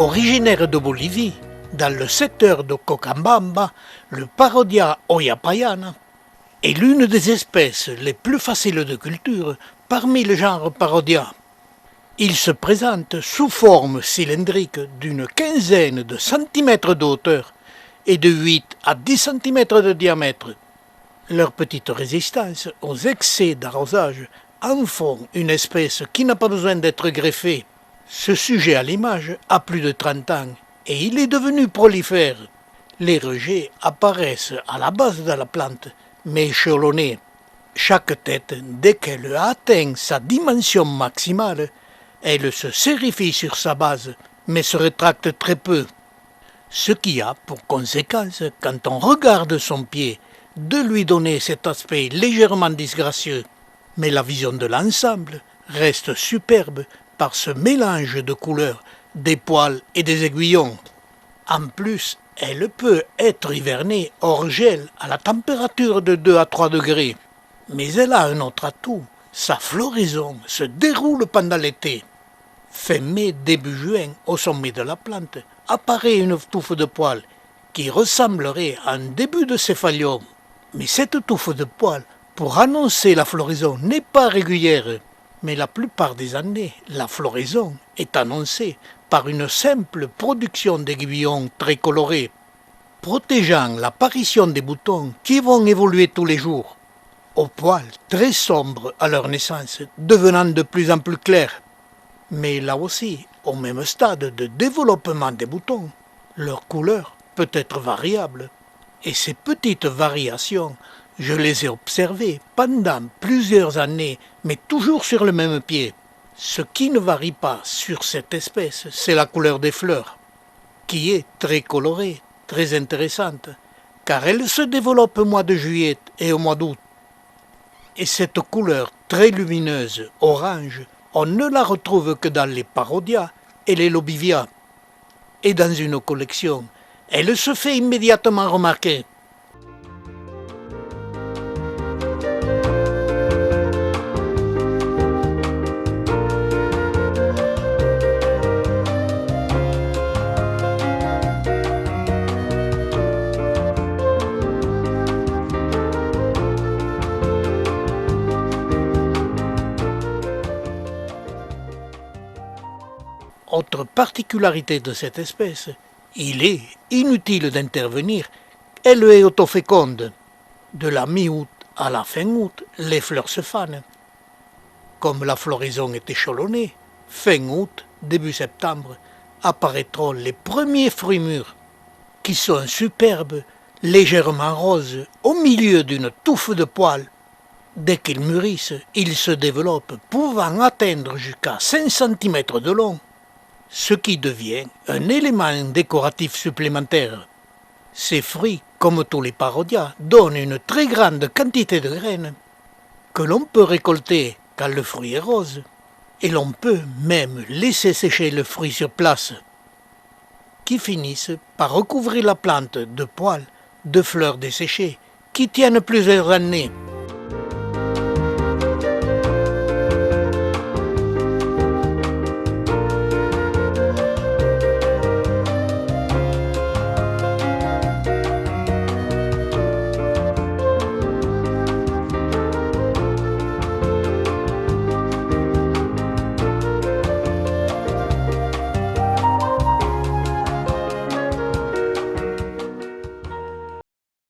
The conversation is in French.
Originaire de Bolivie, dans le secteur de Cochabamba, le Parodia oyapayana est l'une des espèces les plus faciles de culture parmi le genre Parodia. Il se présente sous forme cylindrique d'une quinzaine de centimètres de hauteur et de 8 à 10 centimètres de diamètre. Leur petite résistance aux excès d'arrosage en font une espèce qui n'a pas besoin d'être greffée. Ce sujet à l'image a plus de 30 ans et il est devenu prolifère. Les rejets apparaissent à la base de la plante, mais échelonnés. Chaque tête, dès qu'elle a atteint sa dimension maximale, elle se sérifie sur sa base, mais se rétracte très peu. Ce qui a pour conséquence, quand on regarde son pied, de lui donner cet aspect légèrement disgracieux. Mais la vision de l'ensemble reste superbe par ce mélange de couleurs, des poils et des aiguillons. En plus, elle peut être hivernée hors gel à la température de 2 à 3 degrés. Mais elle a un autre atout, sa floraison se déroule pendant l'été. Fin mai, début juin, au sommet de la plante, apparaît une touffe de poils qui ressemblerait à un début de céphalium. Mais cette touffe de poils, pour annoncer la floraison, n'est pas régulière. Mais la plupart des années, la floraison est annoncée par une simple production d'aiguillons très colorés, protégeant l'apparition des boutons qui vont évoluer tous les jours, aux poils très sombres à leur naissance, devenant de plus en plus clairs. Mais là aussi, au même stade de développement des boutons, leur couleur peut être variable. Et ces petites variations, je les ai observées pendant plusieurs années, mais toujours sur le même pied. Ce qui ne varie pas sur cette espèce, c'est la couleur des fleurs, qui est très colorée, très intéressante, car elle se développe au mois de juillet et au mois d'août. Et cette couleur très lumineuse, orange, on ne la retrouve que dans les Parodias et les Lobivias. Et dans une collection, elle se fait immédiatement remarquer. Autre particularité de cette espèce, il est inutile d'intervenir, elle est autoféconde. De la mi-août à la fin août, les fleurs se fanent. Comme la floraison est échelonnée, fin août, début septembre, apparaîtront les premiers fruits mûrs, qui sont superbes, légèrement roses, au milieu d'une touffe de poils. Dès qu'ils mûrissent, ils se développent, pouvant atteindre jusqu'à 5 cm de long, ce qui devient un élément décoratif supplémentaire. Ces fruits, comme tous les Parodias, donnent une très grande quantité de graines que l'on peut récolter quand le fruit est rose, et l'on peut même laisser sécher le fruit sur place, qui finissent par recouvrir la plante de poils de fleurs desséchées qui tiennent plusieurs années.